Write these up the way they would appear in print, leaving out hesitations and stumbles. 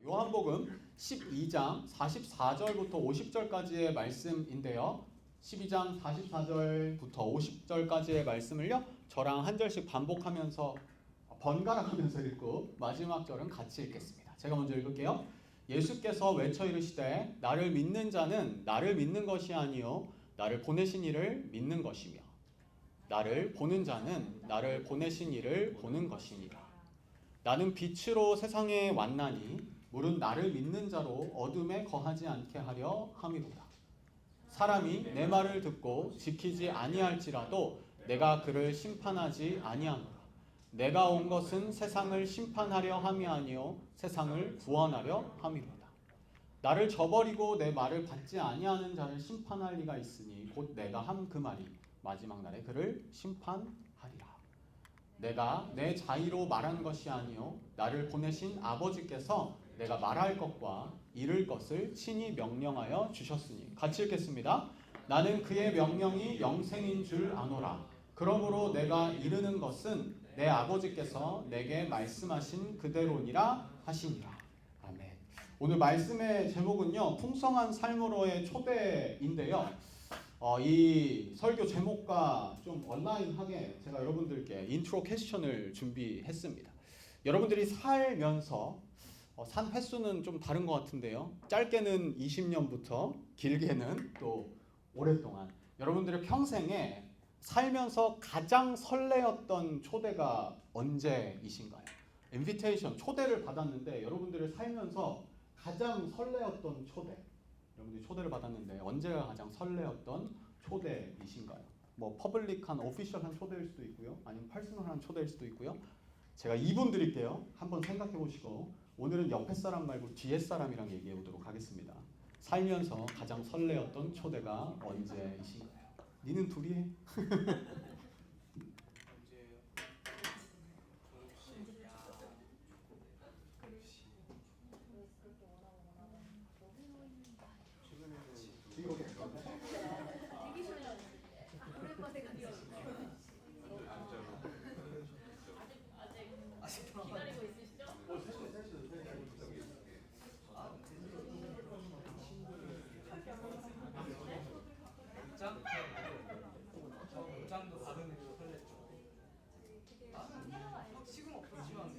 요한복음 12장 44절부터 50절까지의 말씀인데요. 12장 44절부터 50절까지의 말씀을요, 저랑 한 절씩 반복하면서 번갈아 가면서 읽고 마지막 절은 같이 읽겠습니다. 제가 먼저 읽을게요. 예수께서 외쳐 이르시되 나를 믿는 자는 나를 믿는 것이 아니요 나를 보내신 이를 믿는 것이며 나를 보는 자는 나를 보내신 이를 보는 것이니라. 나는 빛으로 세상에 왔나니 물은 나를 믿는 자로 어둠에 거하지 않게 하려 함이로다. 사람이 내 말을 듣고 지키지 아니할지라도 내가 그를 심판하지 아니하노라. 내가 온 것은 세상을 심판하려 함이 아니요 세상을 구원하려 함이로다. 나를 저버리고 내 말을 받지 아니하는 자를 심판할 리가 있으니 곧 내가 한 그 말이 마지막 날에 그를 심판하리라. 내가 내 자의로 말한 것이 아니요 나를 보내신 아버지께서 내가 말할 것과 이룰 것을 친히 명령하여 주셨으니. 같이 읽겠습니다. 나는 그의 명령이 영생인 줄 아노라. 그러므로 내가 이르는 것은 내 아버지께서 내게 말씀하신 그대로니라 하시니라. 아멘. 오늘 말씀의 제목은요, 풍성한 삶으로의 초대인데요. 이 설교 제목과 좀 온라인하게 제가 여러분들께 인트로 퀘스천을 준비했습니다. 여러분들이 살면서 산 횟수는 좀 다른 것 같은데요. 짧게는 20년부터 길게는 또 오랫동안 여러분들의 평생에 살면서 가장 설레었던 초대가 언제이신가요? 인비테이션, 초대를 받았는데 여러분들을 살면서 가장 설레었던 초대, 여러분들이 초대를 받았는데 언제가 가장 설레었던 초대이신가요? 뭐 퍼블릭한 오피셜한 초대일 수도 있고요, 아니면 퍼스널한 초대일 수도 있고요. 제가 2분 드릴게요. 한번 생각해 보시고 오늘은 옆에 사람 말고 뒤에 사람이랑 얘기해 보도록 하겠습니다. 살면서 가장 설레었던 초대가 언제이신가요? 니는 둘이 해. 장도 받은 거 설렜죠. 나는 지금 없지만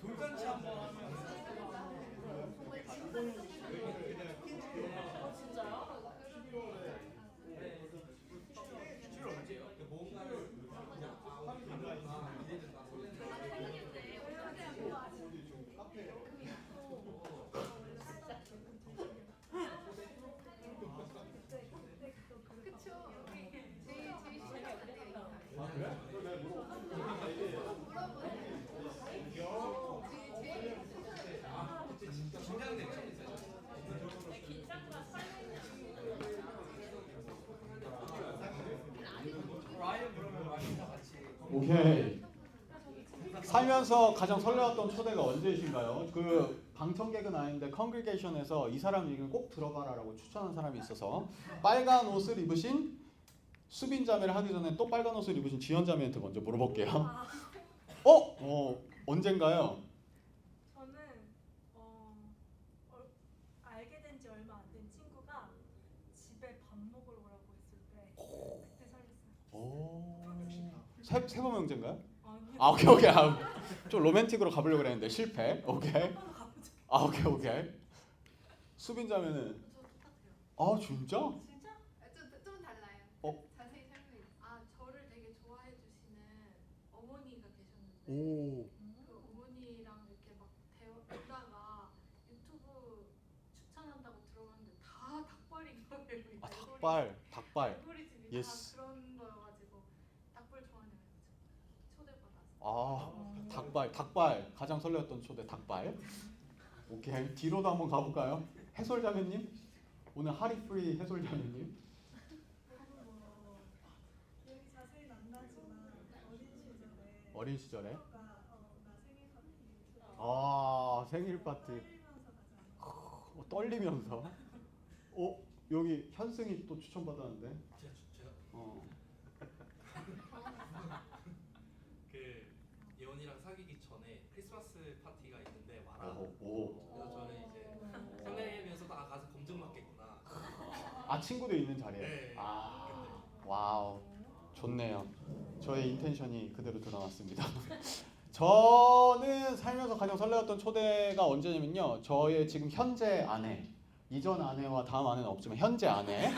돌잔치 한번 하면 오케이. 살면서 가장 설레었던 초대가 언제이신가요? 그 방청객은 아닌데 컨그리게이션에서 이 사람 얘기는 꼭 들어봐라라고 추천한 사람이 있어서 빨간 옷을 입으신 수빈 자매를 하기 전에 또 빨간 옷을 입으신 지연 자매한테 먼저 물어볼게요. 언젠가요? 저는 알게 된 지 얼마 안 된 친구가 집에 밥 먹으러 오라고 했을 때 그때 설렜어요. 세범 형제인가요? 아니요. 오케이. 좀 로맨틱으로 가보려고 그랬는데 실패. 오케이. 오케이. 수빈 자매는 저 똑같아요. 진짜? 진짜? 좀 달라요. 어? 오. 그 어머니랑 이렇게 막 대다가 유튜브 추천한다고 들어갔는데 다 닭발인 거예요. 아, 닭발. 알고리즘이 예스. 다 그런 거여가지고 닭발 좋아하냐고 초대받아서. 닭발 가장 설레었던 초대 닭발. 오케이, 뒤로도 한번 가볼까요? 해솔자매님, 오늘 하리프리 해솔자매님. 기억이 자세히는 안 나지만 어린 시절에 친구가 나 생일 파티 생일 파티 떨리면서 가자. 떨리면서. 여기 현승이 또 추천받았는데. 제가 어. 그 예원이랑 사귀기 전에 크리스마스 파티가 있는데 와라. 오. 그래서 저는 이제 설레면서도 가서 검증 받겠구나. 아, 친구도 있는 자리에. 네. 와우, 좋네요. 저의 인텐션이 그대로 드러났습니다. 저는 살면서 가장 설레었던 초대가 언제냐면요, 저의 지금 현재 아내, 이전 아내와 다음 아내는 없지만 현재 아내, 네.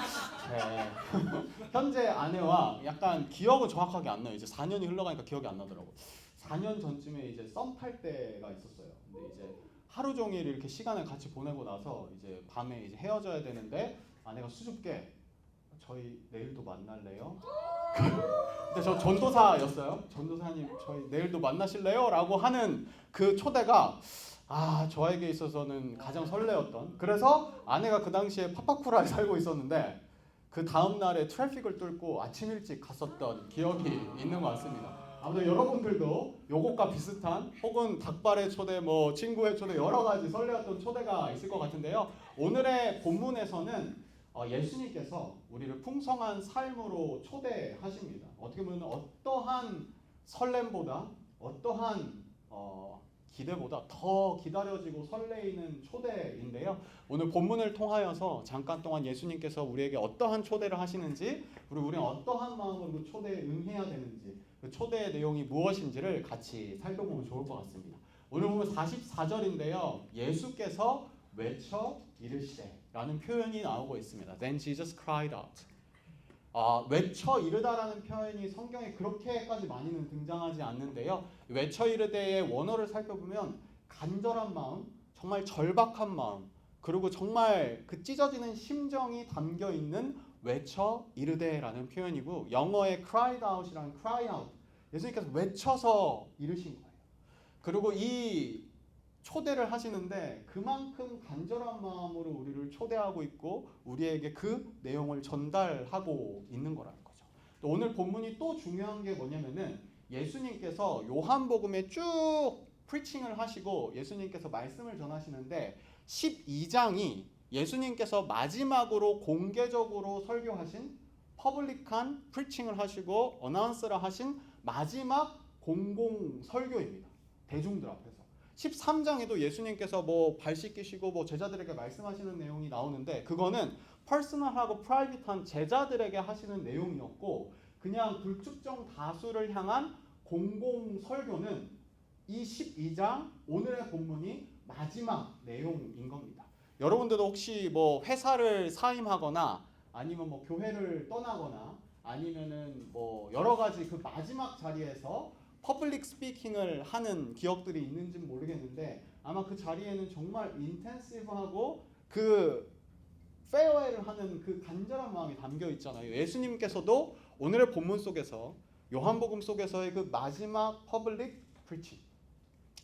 현재 아내와 약간 기억은 정확하게 안 나요. 이제 4년이 흘러가니까 기억이 안 나더라고. 4년 전쯤에 이제 썸 탈 때가 있었어요. 근데 이제 하루 종일 이렇게 시간을 같이 보내고 나서 이제 밤에 이제 헤어져야 되는데 아내가 수줍게 저희 내일도 만날래요? 근데 저 전도사였어요. 전도사님, 저희 내일도 만나실래요? 라고 하는 그 초대가 저에게 있어서는 가장 설레었던. 그래서 아내가 그 당시에 파파쿠라에 살고 있었는데 그 다음 날에 트래픽을 뚫고 아침 일찍 갔었던 기억이 있는 것 같습니다. 아무튼 여러분들도 요것과 비슷한 혹은 닭발의 초대, 뭐 친구의 초대, 여러 가지 설레었던 초대가 있을 것 같은데요. 오늘의 본문에서는 예수님께서 우리를 풍성한 삶으로 초대하십니다. 어떻게 보면 어떠한 설렘보다 어떠한 기대보다 더 기다려지고 설레이는 초대인데요. 오늘 본문을 통하여서 잠깐 동안 예수님께서 우리에게 어떠한 초대를 하시는지, 우리는 어떠한 마음으로 그 초대에 응해야 되는지, 그 초대의 내용이 무엇인지를 같이 살펴보면 좋을 것 같습니다. 오늘 보면 44절인데요. 예수께서 외쳐 이르시되라는 표현이 나오고 있습니다. Then Jesus cried out. 외쳐 이르다라는 표현이 성경에 그렇게까지 많이는 등장하지 않는데요. 외쳐 이르되의 원어를 살펴보면 간절한 마음, 정말 절박한 마음, 그리고 정말 그 찢어지는 심정이 담겨 있는 외쳐 이르되라는 표현이고, 영어의 cried out이라는 cry out, 예수님께서 외쳐서 이르신 거예요. 그리고 이 초대를 하시는데 그만큼 간절한 마음으로 우리를 초대하고 있고 우리에게 그 내용을 전달하고 있는 거라는 거죠. 또 오늘 본문이 또 중요한 게 뭐냐면은 예수님께서 요한복음에 쭉 프리칭을 하시고 예수님께서 말씀을 전하시는데 12장이 예수님께서 마지막으로 공개적으로 설교하신 퍼블릭한 프리칭을 하시고 어나운스를 하신 마지막 공공 설교입니다. 대중들 앞에서. 13장에도 예수님께서 뭐 발 씻기시고 뭐 제자들에게 말씀하시는 내용이 나오는데 그거는 퍼스널하고 프라이빗한 제자들에게 하시는 내용이었고, 그냥 불특정 다수를 향한 공공 설교는 이 12장 오늘의 본문이 마지막 내용인 겁니다. 여러분들도 혹시 뭐 회사를 사임하거나 아니면 뭐 교회를 떠나거나 아니면은 뭐 여러 가지 그 마지막 자리에서 퍼블릭 스피킹을 하는 기억들이 있는지는 모르겠는데 아마 그 자리에는 정말 인텐시브하고 그 페어웨이를 하는 그 간절한 마음이 담겨 있잖아요. 예수님께서도 오늘의 본문 속에서 요한복음 속에서의 그 마지막 퍼블릭 프리칭,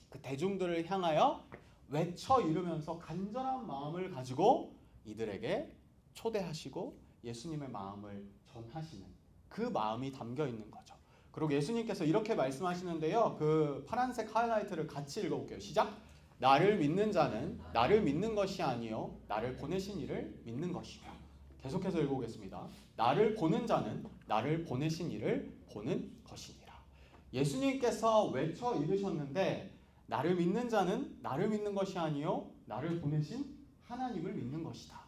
그 대중들을 향하여 외쳐 이르면서 간절한 마음을 가지고 이들에게 초대하시고 예수님의 마음을 전하시는 그 마음이 담겨 있는 거죠. 그리고 예수님께서 이렇게 말씀하시는데요. 그 파란색 하이라이트를 같이 읽어볼게요. 시작! 나를 믿는 자는 나를 믿는 것이 아니요 나를 보내신 이를 믿는 것이며. 계속해서 읽어보겠습니다. 나를 보는 자는 나를 보내신 이를 보는 것이니라. 예수님께서 외쳐 이르셨는데 나를 믿는 자는 나를 믿는 것이 아니요 나를 보내신 하나님을 믿는 것이다.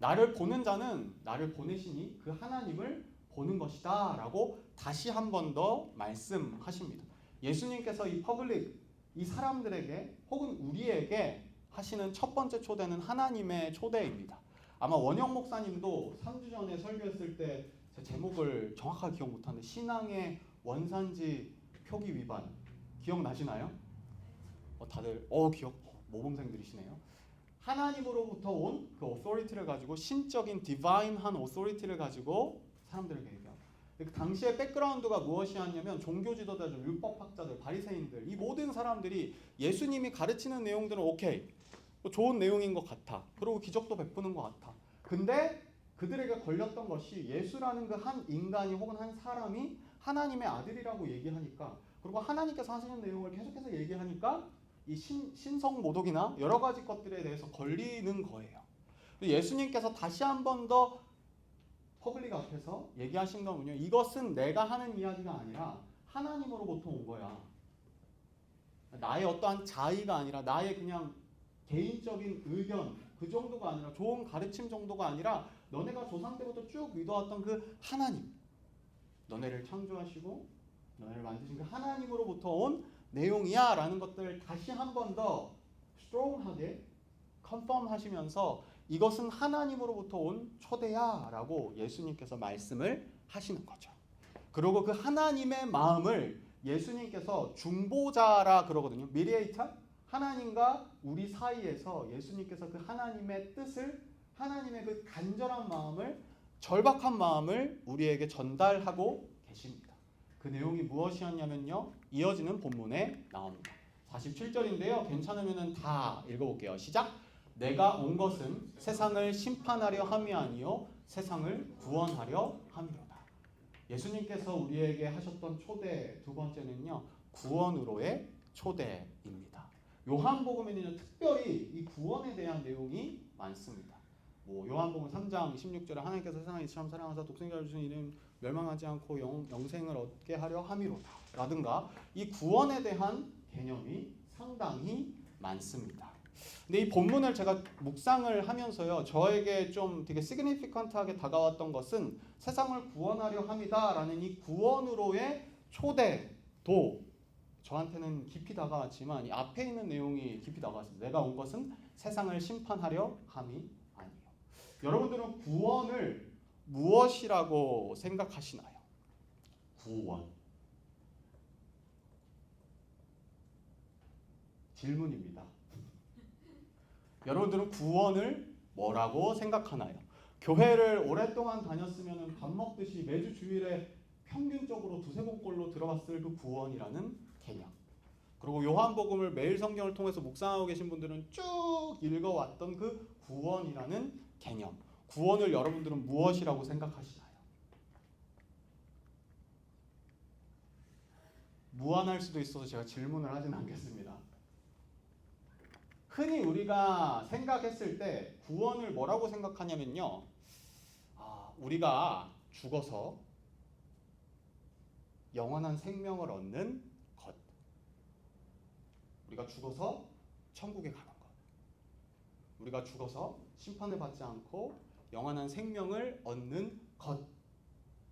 나를 보는 자는 나를 보내시니 그 하나님을 보는 것이다 라고 다시 한 번 더 말씀하십니다. 예수님께서 이 퍼블릭, 이 사람들에게 혹은 우리에게 하시는 첫 번째 초대는 하나님의 초대입니다. 아마 원영 목사님도 3주 전에 설교했을 때 제 제목을 정확하게 기억 못하는데 신앙의 원산지 표기 위반, 기억나시나요? 다들 모범생들이시네요. 하나님으로부터 온 그 authority를 가지고 신적인 divine한 authority를 가지고 사람들에게 얘기하고 그 당시의 백그라운드가 무엇이었냐면 종교 지도자들, 율법학자들, 바리새인들 이 모든 사람들이 예수님이 가르치는 내용들은 오케이 좋은 내용인 것 같아. 그리고 기적도 베푸는 것 같아. 근데 그들에게 걸렸던 것이 예수라는 그 한 인간이 혹은 한 사람이 하나님의 아들이라고 얘기하니까 그리고 하나님께서 하시는 내용을 계속해서 얘기하니까 이 신성 모독이나 여러 가지 것들에 대해서 걸리는 거예요. 예수님께서 다시 한 번 더 퍼블릭 앞에서 얘기하신 거군요. 이것은 내가 하는 이야기가 아니라 하나님으로부터 온 거야. 나의 어떠한 자의가 아니라 나의 그냥 개인적인 의견 그 정도가 아니라 좋은 가르침 정도가 아니라 너네가 조상 때부터 쭉 믿어왔던 그 하나님, 너네를 창조하시고 너네를 만드신 그 하나님으로부터 온 내용이야 라는 것들을 다시 한 번 더 스트롱하게 컨펌 하시면서 이것은 하나님으로부터 온 초대야 라고 예수님께서 말씀을 하시는 거죠. 그리고 그 하나님의 마음을 예수님께서 중보자라 그러거든요. 미디에이터? 하나님과 우리 사이에서 예수님께서 그 하나님의 뜻을 하나님의 그 간절한 마음을 절박한 마음을 우리에게 전달하고 계십니다. 그 내용이 무엇이었냐면요. 이어지는 본문에 나옵니다. 47절인데요. 괜찮으면 다 읽어볼게요. 시작! 내가 온 것은 세상을 심판하려 함이 아니요 세상을 구원하려 함이로다. 예수님께서 우리에게 하셨던 초대 두 번째는요. 구원으로의 초대입니다. 요한복음에는 특별히 이 구원에 대한 내용이 많습니다. 요한복음 3장 16절에 하나님께서 세상을 이처럼 사랑하사 독생자를 주신 이는 멸망하지 않고 영생을 얻게 하려 함이로다 라든가 이 구원에 대한 개념이 상당히 많습니다. 근데 이 본문을 제가 묵상을 하면서요. 저에게 좀 되게 시그니피컨트하게 다가왔던 것은 세상을 구원하려 함이다 라는 이 구원으로의 초대도 저한테는 깊이 다가왔지만 이 앞에 있는 내용이 깊이 다가왔습니다. 내가 온 것은 세상을 심판하려 함이 아니에요. 여러분들은 구원을 무엇이라고 생각하시나요? 구원. 질문입니다. 여러분들은 구원을 뭐라고 생각하나요? 교회를 오랫동안 다녔으면 밥 먹듯이 매주 주일에 평균적으로 두세 번꼴로 들어봤을 그 구원이라는 개념. 그리고 요한복음을 매일 성경을 통해서 묵상하고 계신 분들은 쭉 읽어왔던 그 구원이라는 개념. 구원을 여러분들은 무엇이라고 생각하시나요? 무한할 수도 있어서 제가 질문을 하진 않겠습니다. 흔히 우리가 생각했을 때 구원을 뭐라고 생각하냐면요. 우리가 죽어서 영원한 생명을 얻는 것. 우리가 죽어서 천국에 가는 것. 우리가 죽어서 심판을 받지 않고 영원한 생명을 얻는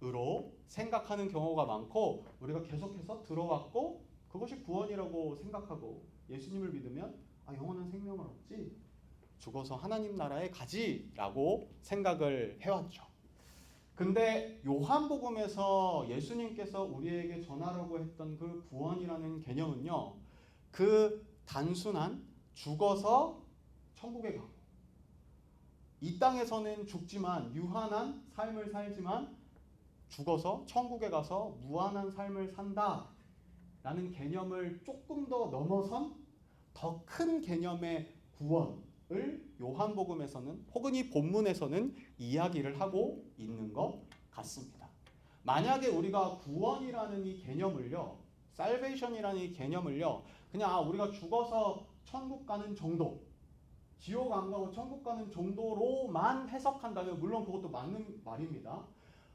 것으로 생각하는 경우가 많고 우리가 계속해서 들어왔고 그것이 구원이라고 생각하고 예수님을 믿으면 영원한 생명을 얻지 죽어서 하나님 나라에 가지 라고 생각을 해왔죠. 근데 요한복음에서 예수님께서 우리에게 전하라고 했던 그 구원이라는 개념은요. 그 단순한 죽어서 천국에 가고 이 땅에서는 죽지만 유한한 삶을 살지만 죽어서 천국에 가서 무한한 삶을 산다 라는 개념을 조금 더 넘어선 더 큰 개념의 구원을 요한복음에서는 혹은 이 본문에서는 이야기를 하고 있는 것 같습니다. 만약에 우리가 구원이라는 이 개념을요, 살베이션이라는 이 개념을요, 그냥 우리가 죽어서 천국 가는 정도, 지옥 안 가고 천국 가는 정도로만 해석한다면 물론 그것도 맞는 말입니다.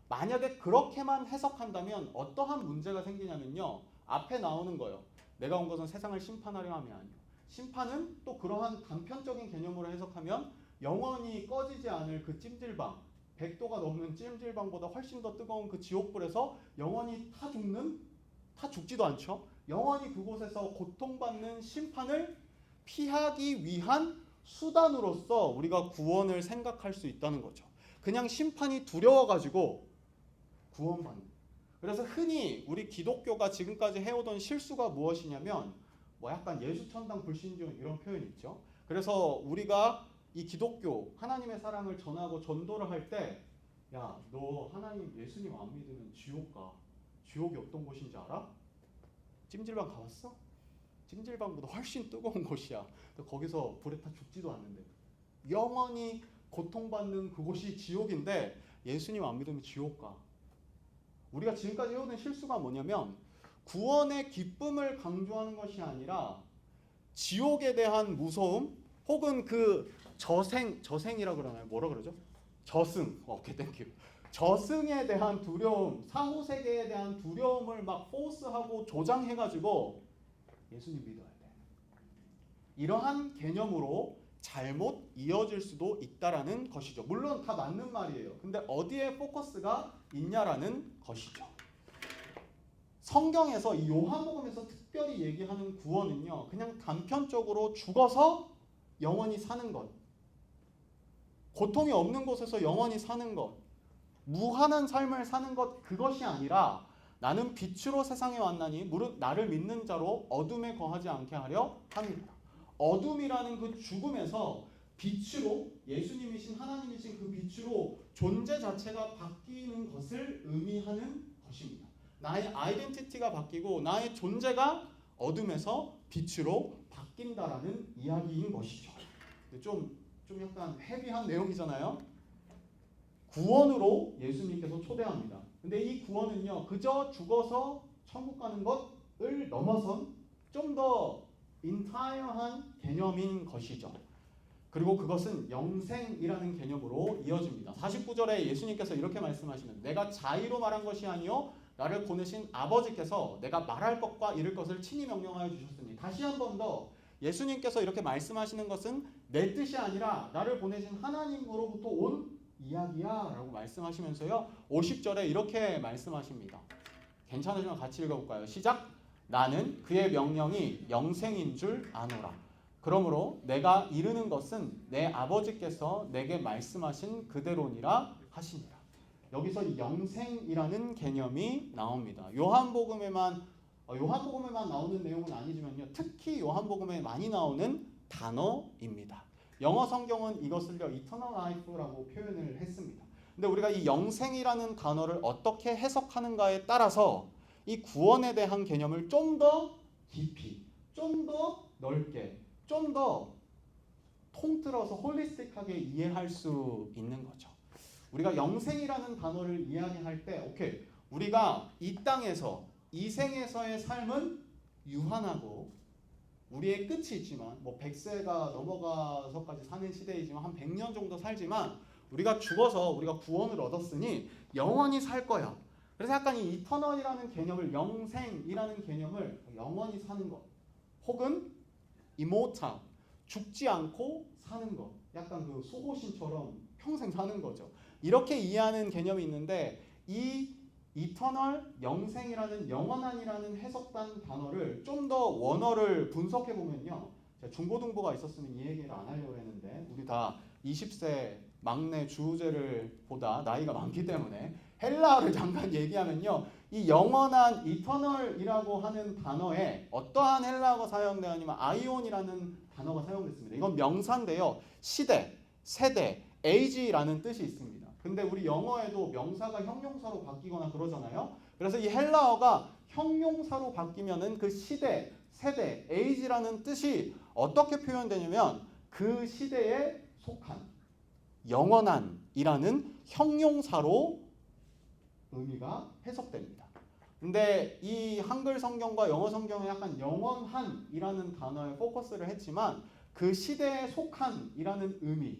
만약에 그렇게만 해석한다면 어떠한 문제가 생기냐면요, 앞에 나오는 거예요. 내가 온 것은 세상을 심판하려 함이 아니요. 심판은 또 그러한 단편적인 개념으로 해석하면 영원히 꺼지지 않을 그 찜질방, 100도가 넘는 찜질방보다 훨씬 더 뜨거운 그 지옥불에서 영원히 타 죽지도 않죠. 영원히 그곳에서 고통받는 심판을 피하기 위한 수단으로서 우리가 구원을 생각할 수 있다는 거죠. 그냥 심판이 두려워가지고 구원받는. 그래서 흔히 우리 기독교가 지금까지 해오던 실수가 무엇이냐면 뭐 약간 예수천당 불신종 이런 표현이 있죠. 그래서 우리가 이 기독교 하나님의 사랑을 전하고 전도를 할 때 야, 너 하나님 예수님 안 믿으면 지옥 가. 지옥이 어떤 곳인지 알아? 찜질방 가봤어? 찜질방보다 훨씬 뜨거운 곳이야. 거기서 불에 타 죽지도 않는데 영원히 고통받는 그곳이 지옥인데 예수님 안 믿으면 지옥 가. 우리가 지금까지 해오던 실수가 뭐냐면 구원의 기쁨을 강조하는 것이 아니라 지옥에 대한 무서움 혹은 그 저생이라 그러나요? 뭐라 그러죠? 저승. 오케이, 땡큐. 저승에 대한 두려움, 사후 세계에 대한 두려움을 막 포스하고 조장해가지고 예수님 믿어야 돼. 이러한 개념으로 잘못 이어질 수도 있다라는 것이죠. 물론 다 맞는 말이에요. 근데 어디에 포커스가 있냐라는 것이죠. 성경에서 이 요한복음에서 특별히 얘기하는 구원은요, 그냥 단편적으로 죽어서 영원히 사는 것, 고통이 없는 곳에서 영원히 사는 것, 무한한 삶을 사는 것, 그것이 아니라 나는 빛으로 세상에 왔나니 무릇 나를 믿는 자로 어둠에 거하지 않게 하려 함이라. 어둠이라는 그 죽음에서 빛으로, 예수님이신 하나님이신 그 빛으로 존재 자체가 바뀌는 것을 의미하는 것입니다. 나의 아이덴티티가 바뀌고 나의 존재가 어둠에서 빛으로 바뀐다라는 이야기인 것이죠. 좀 약간 헤비한 내용이잖아요. 구원으로 예수님께서 초대합니다. 근데 이 구원은요, 그저 죽어서 천국 가는 것을 넘어선 좀 더 인타이어한 개념인 것이죠. 그리고 그것은 영생이라는 개념으로 이어집니다. 49절에 예수님께서 이렇게 말씀하시는, 내가 자의로 말한 것이 아니요 나를 보내신 아버지께서 내가 말할 것과 이를 것을 친히 명령하여 주셨으니. 다시 한 번 더 예수님께서 이렇게 말씀하시는 것은 내 뜻이 아니라 나를 보내신 하나님으로부터 온 이야기야 라고 말씀하시면서요, 50절에 이렇게 말씀하십니다. 괜찮으시면 같이 읽어볼까요? 시작! 나는 그의 명령이 영생인 줄 아노라. 그러므로 내가 이르는 것은 내 아버지께서 내게 말씀하신 그대로니라 하시니라. 여기서 이 영생이라는 개념이 나옵니다. 요한복음에만 나오는 내용은 아니지만요, 특히 요한복음에 많이 나오는 단어입니다. 영어 성경은 이것을요 eternal life라고 표현을 했습니다. 근데 우리가 이 영생이라는 단어를 어떻게 해석하는가에 따라서 이 구원에 대한 개념을 좀 더 깊이, 좀 더 넓게, 좀 더 통틀어서 홀리스틱하게 이해할 수 있는 거죠. 우리가 영생이라는 단어를 이야기할 때, 오케이, 우리가 이 땅에서, 이 생에서의 삶은 유한하고 우리의 끝이 있지만, 뭐 100세가 넘어가서까지 사는 시대이지만 한 100년 정도 살지만 우리가 죽어서 우리가 구원을 얻었으니 영원히 살 거야. 그래서 약간 이 이터널이라는 개념을, 영생이라는 개념을 영원히 사는 것, 혹은 immortal, 죽지 않고 사는 것, 약간 그 수호신처럼 평생 사는 거죠. 이렇게 이해하는 개념이 있는데, 이 이터널, 영생이라는, 영원한이라는 해석단 단어를 좀 더 원어를 분석해 보면요, 제가 중고등부가 있었으면 이 얘기를 안 하려고 했는데 우리 다 20세 막내 주우재를 보다 나이가 많기 때문에 헬라어를 잠깐 얘기하면요, 이 영원한 이터널이라고 하는 단어에 어떠한 헬라어가 사용되냐면 아이온이라는 단어가 사용됐습니다. 이건 명사인데요, 시대, 세대, age라는 뜻이 있습니다. 근데 우리 영어에도 명사가 형용사로 바뀌거나 그러잖아요. 그래서 이 헬라어가 형용사로 바뀌면은 그 시대, 세대, age라는 뜻이 어떻게 표현되냐면 그 시대에 속한, 영원한이라는 형용사로 의미가 해석됩니다. 근데 이 한글 성경과 영어 성경에 약간 영원한이라는 단어에 포커스를 했지만 그 시대에 속한이라는 의미,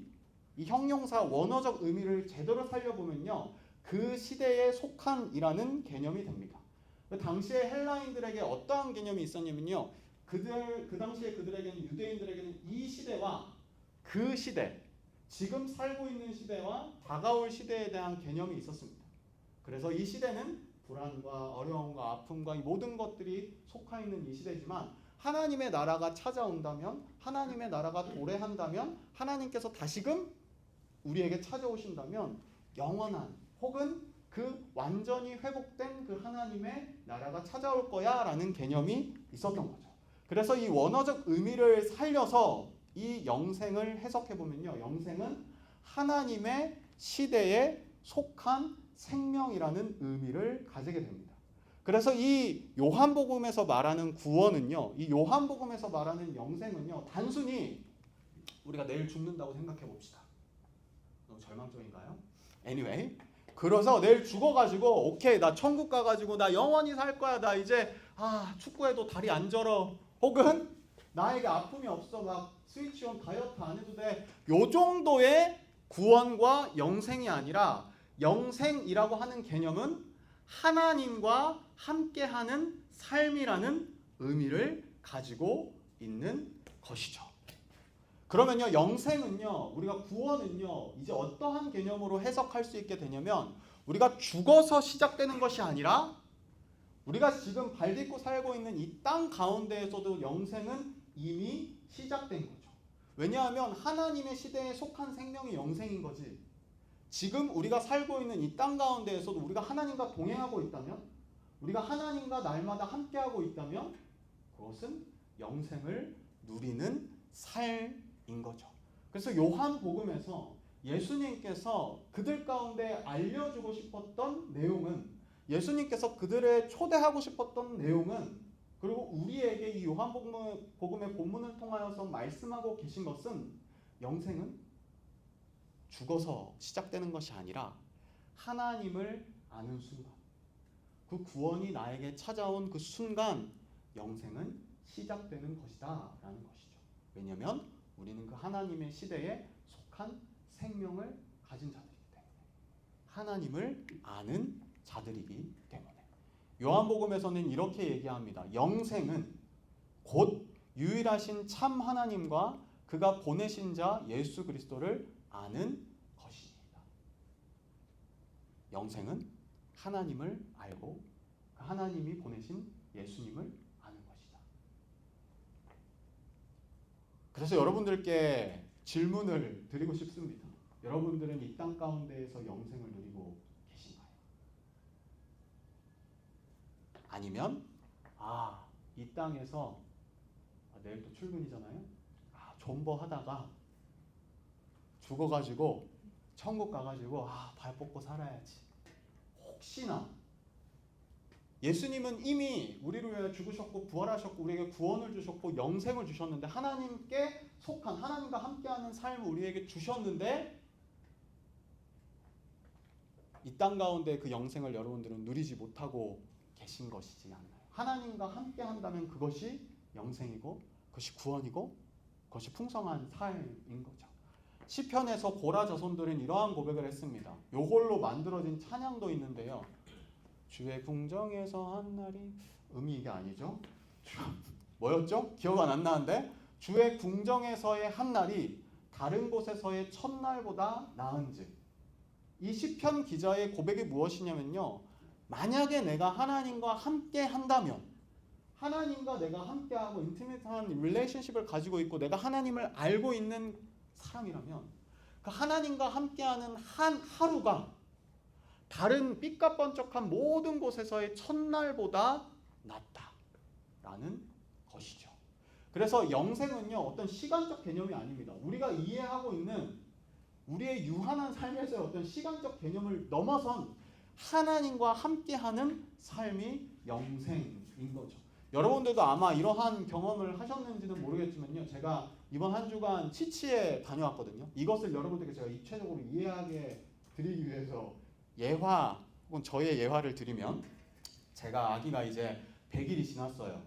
이 형용사 원어적 의미를 제대로 살려보면요, 그 시대에 속한이라는 개념이 됩니다. 당시에 헬라인들에게 어떠한 개념이 있었냐면요, 그 당시에 그들에게는, 유대인들에게는 이 시대와 그 시대, 지금 살고 있는 시대와 다가올 시대에 대한 개념이 있었습니다. 그래서 이 시대는 불안과 어려움과 아픔과 이 모든 것들이 속하 있는 이 시대지만, 하나님의 나라가 찾아온다면, 하나님의 나라가 도래한다면, 하나님께서 다시금 우리에게 찾아오신다면 영원한, 혹은 그 완전히 회복된 그 하나님의 나라가 찾아올 거야 라는 개념이 있었던 거죠. 그래서 이 원어적 의미를 살려서 이 영생을 해석해 보면요, 영생은 하나님의 시대에 속한 생명이라는 의미를 가지게 됩니다. 그래서 이 요한복음에서 말하는 구원은요, 이 요한복음에서 말하는 영생은요, 단순히 우리가 내일 죽는다고 생각해 봅시다. 너무 절망적인가요? Anyway, 그래서 내일 죽어가지고 오케이 나 천국 가가지고 나 영원히 살 거야. 나 이제 축구해도 다리 안 절어. 혹은 나에게 아픔이 없어. 막 스위치온 다이어트 안 해도 돼. 요 정도의 구원과 영생이 아니라 영생이라고 하는 개념은 하나님과 함께하는 삶이라는 의미를 가지고 있는 것이죠. 그러면요, 영생은요, 우리가 구원은요, 이제 어떠한 개념으로 해석할 수 있게 되냐면 우리가 죽어서 시작되는 것이 아니라 우리가 지금 발 딛고 살고 있는 이 땅 가운데에서도 영생은 이미 시작된 거죠. 왜냐하면 하나님의 시대에 속한 생명이 영생인 거지. 지금 우리가 살고 있는 이 땅 가운데에서도 우리가 하나님과 동행하고 있다면, 우리가 하나님과 날마다 함께하고 있다면 그것은 영생을 누리는 삶인 거죠. 그래서 요한복음에서 예수님께서 그들 가운데 알려주고 싶었던 내용은, 예수님께서 그들의 초대하고 싶었던 내용은, 그리고 우리에게 이 요한복음의 본문을 통하여서 말씀하고 계신 것은, 영생은 죽어서 시작되는 것이 아니라 하나님을 아는 순간, 그 구원이 나에게 찾아온 그 순간 영생은 시작되는 것이다 라는 것이죠. 왜냐하면 우리는 그 하나님의 시대에 속한 생명을 가진 자들이기 때문에, 하나님을 아는 자들이기 때문에. 요한복음에서는 이렇게 얘기합니다. 영생은 곧 유일하신 참 하나님과 그가 보내신 자 예수 그리스도를 아는 것입니다. 영생은 하나님을 알고 하나님이 보내신 예수님을 아는 것이다. 그래서 여러분들께 질문을 드리고 싶습니다. 여러분들은 이 땅 가운데에서 영생을 누리고 계신가요? 아니면 이 땅에서 내일 또 출근이잖아요. 존버하다가 죽어가지고 천국 가가지고 발 뻗고 살아야지. 혹시나 예수님은 이미 우리를 위해 죽으셨고 부활하셨고 우리에게 구원을 주셨고 영생을 주셨는데, 하나님께 속한, 하나님과 함께하는 삶을 우리에게 주셨는데, 이 땅 가운데 그 영생을 여러분들은 누리지 못하고 계신 것이지 않나요? 하나님과 함께한다면 그것이 영생이고 그것이 구원이고 그것이 풍성한 삶인 거죠. 시편에서 고라 자손들은 이러한 고백을 했습니다. 요걸로 만들어진 찬양도 있는데요. 주의 궁정에서 한 날이, 음이 이게 아니죠? 뭐였죠? 기억 안 나는데, 주의 궁정에서의 한 날이 다른 곳에서의 첫날보다 나은즉. 이 시편 기자의 고백이 무엇이냐면요, 만약에 내가 하나님과 함께 한다면, 하나님과 내가 함께하고 인티메이트한 릴레이션십을 가지고 있고 내가 하나님을 알고 있는 사람이라면, 그 하나님과 함께하는 한 하루가 다른 삐까뻔쩍한 모든 곳에서의 첫날보다 낫다라는 것이죠. 그래서 영생은요, 어떤 시간적 개념이 아닙니다. 우리가 이해하고 있는 우리의 유한한 삶에서의 어떤 시간적 개념을 넘어선 하나님과 함께하는 삶이 영생인 거죠. 여러분들도 아마 이러한 경험을 하셨는지는 모르겠지만요, 제가 이번 한 주간 치치에 다녀왔거든요. 이것을 여러분들께 제가 입체적으로 이해하게 드리기 위해서 예화 혹은 저의 예화를 드리면, 제가 아기가 이제 100일이 지났어요.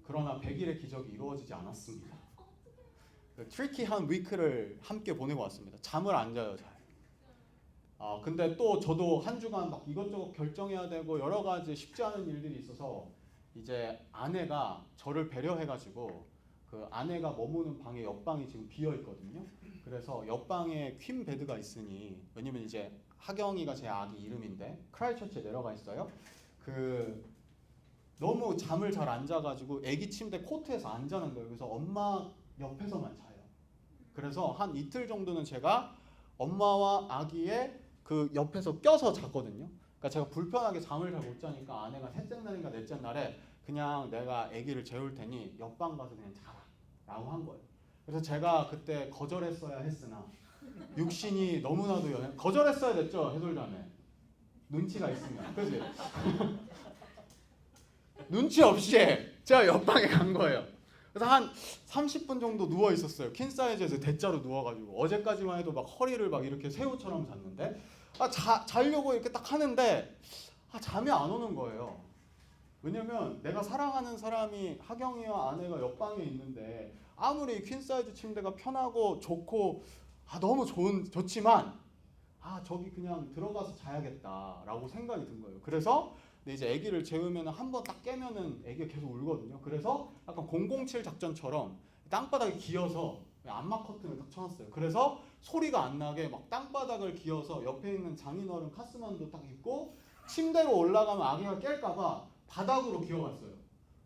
그러나 100일의 기적이 이루어지지 않았습니다. 그 트리키한 위크를 함께 보내고 왔습니다. 잠을 안 자요, 잘. 근데 또 저도 한 주간 막 이것저것 결정해야 되고 여러 가지 쉽지 않은 일들이 있어서, 이제 아내가 저를 배려해가지고 그 아내가 머무는 방의 옆방이 지금 비어 있거든요. 그래서 옆방에 퀸 베드가 있으니, 왜냐면 이제 하경이가 제 아기 이름인데 크라이처치에 내려가 있어요. 그 너무 잠을 잘 안 자가지고 아기 침대 코트에서 안 자는 거예요. 그래서 엄마 옆에서만 자요. 그래서 한 이틀 정도는 제가 엄마와 아기의 그 옆에서 껴서 잤거든요. 그러니까 제가 불편하게 잠을 잘 못 자니까 아내가 셋째 날인가 넷째 날에 그냥 내가 아기를 재울 테니 옆방 가서 그냥 자라 라고 한 거예요. 그래서 제가 그때 거절했어야 했으나 육신이 너무나도 거절했어야 됐죠. 해솔자매 눈치가 있으면 그지? 눈치 없이 제가 옆방에 간 거예요. 그래서 한 30분 정도 누워 있었어요. 퀸 사이즈에서 대자로 누워가지고 어제까지만 해도 막 허리를 막 이렇게 새우처럼 잤는데 자려고 이렇게 딱 하는데 잠이 안 오는 거예요. 왜냐면 내가 사랑하는 사람이 하경이와 아내가 옆방에 있는데 아무리 퀸 사이즈 침대가 편하고 좋고 너무 좋지만 저기 그냥 들어가서 자야겠다라고 생각이 든 거예요. 그래서 근데 이제 아기를 재우면 한 번 딱 깨면은 아기가 계속 울거든요. 그래서 약간 007 작전처럼 땅바닥에 기어서 암막 커튼을 딱 쳐놨어요. 그래서 소리가 안 나게 막 땅바닥을 기어서 옆에 있는 장인어른 카스만도 딱 입고 침대로 올라가면 아기가 깰까봐 바닥으로 기어갔어요.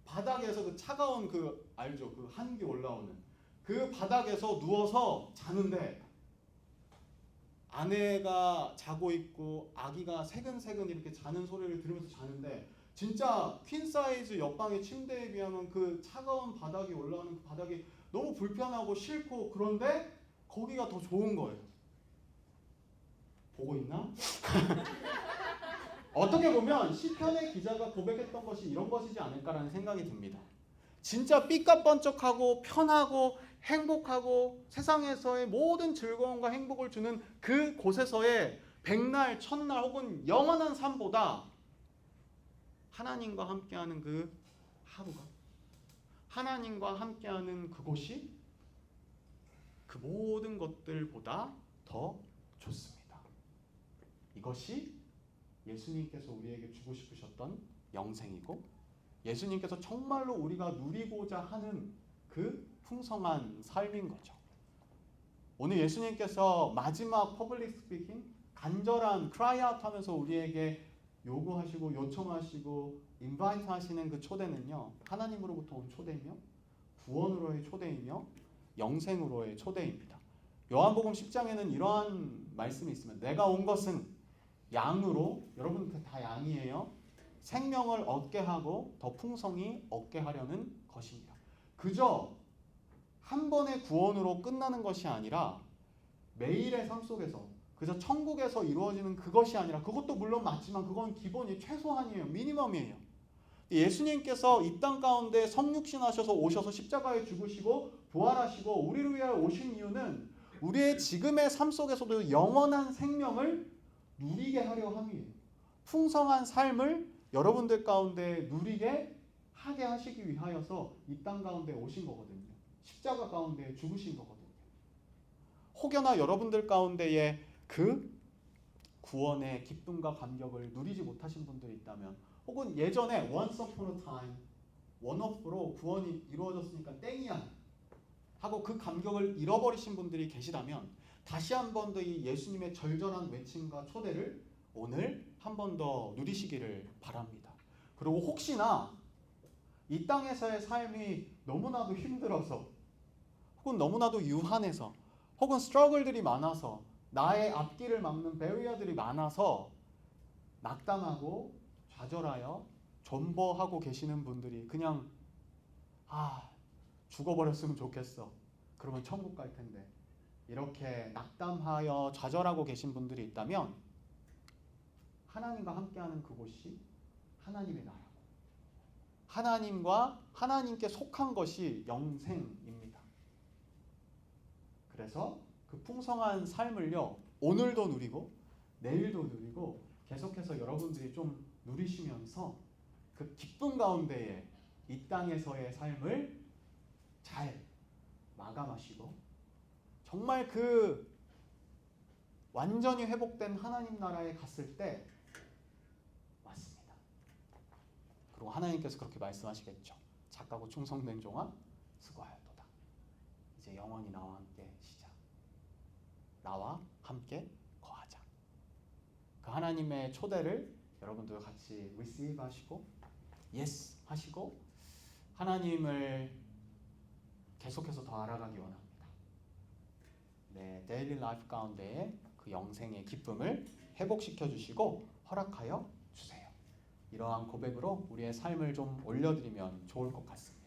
바닥에서 그 차가운 알죠? 그 한기 올라오는 그 바닥에서 누워서 자는데 아내가 자고 있고 아기가 새근새근 이렇게 자는 소리를 들으면서 자는데 진짜 퀸 사이즈 옆방의 침대에 비하면 그 차가운 바닥이 올라오는 그 바닥이 너무 불편하고 싫고 그런데 거기가 더 좋은 거예요. 보고 있나? 어떻게 보면 시편의 기자가 고백했던 것이 이런 것이지 않을까라는 생각이 듭니다. 진짜 삐까번쩍하고 편하고 행복하고 세상에서의 모든 즐거움과 행복을 주는 그 곳에서의 백날, 천날 혹은 영원한 삶보다 하나님과 함께하는 그 하루가 하나님과 함께하는 그곳이 그 모든 것들보다 더 좋습니다. 이것이 예수님께서 우리에게 주고 싶으셨던 영생이고 예수님께서 정말로 우리가 누리고자 하는 그 풍성한 삶인 거죠. 오늘 예수님께서 마지막 퍼블릭 스피킹 간절한 크라이아웃 하면서 우리에게 요구하시고 요청하시고 인바이트 하시는 그 초대는요. 하나님으로부터 온 초대이며 구원으로의 초대이며 영생으로의 초대입니다. 요한복음 10장에는 이러한 말씀이 있습니다. 내가 온 것은 양으로 여러분 다 양이에요. 생명을 얻게 하고 더 풍성히 얻게 하려는 것입니다. 그저 한 번의 구원으로 끝나는 것이 아니라 매일의 삶 속에서 그저 천국에서 이루어지는 그것이 아니라 그것도 물론 맞지만 그건 기본이 최소한이에요. 미니멈이에요. 예수님께서 이 땅 가운데 성육신하셔서 오셔서 십자가에 죽으시고 부활하시고 우리를 위하여 오신 이유는 우리의 지금의 삶 속에서도 영원한 생명을 누리게 하려 함이에요. 풍성한 삶을 여러분들 가운데 누리게 하게 하시기 위하여서 이 땅 가운데 오신 거거든요. 십자가 가운데 죽으신 거거든요. 혹여나 여러분들 가운데에 그 구원의 기쁨과 감격을 누리지 못하신 분들이 있다면 혹은 예전에 once upon a time 원업으로 구원이 이루어졌으니까 땡이야 하고 그 감격을 잃어버리신 분들이 계시다면 다시 한 번 더 이 예수님의 절절한 외침과 초대를 오늘 한 번 더 누리시기를 바랍니다. 그리고 혹시나 이 땅에서의 삶이 너무나도 힘들어서 혹은 너무나도 유한해서 혹은 스트러글들이 많아서 나의 앞길을 막는 베리어들이 많아서 낙담하고 좌절하여 존버하고 계시는 분들이 그냥 죽어버렸으면 좋겠어. 그러면 천국 갈 텐데 이렇게 낙담하여 좌절하고 계신 분들이 있다면 하나님과 함께하는 그곳이 하나님의 나라고 하나님과 하나님께 속한 것이 영생입니다. 그래서 그 풍성한 삶을요 오늘도 누리고 내일도 누리고 계속해서 여러분들이 좀 누리시면서 그 기쁨 가운데에 이 땅에서의 삶을 잘 마감하시고 정말 그 완전히 회복된 하나님 나라에 갔을 때 맞습니다. 그리고 하나님께서 그렇게 말씀하시겠죠. 착하고 충성된 종아 수고하였도다. 이제 영원히 나와 함께 쉬자. 나와 함께 거하자. 그 하나님의 초대를 여러분들 같이 receive 하시고 yes 하시고 하나님을 계속해서 더 알아가기 원합니다. 네, 데일리 라이프 가운데에 그 영생의 기쁨을 회복시켜 주시고 허락하여 주세요. 이러한 고백으로 우리의 삶을 좀 올려드리면 좋을 것 같습니다.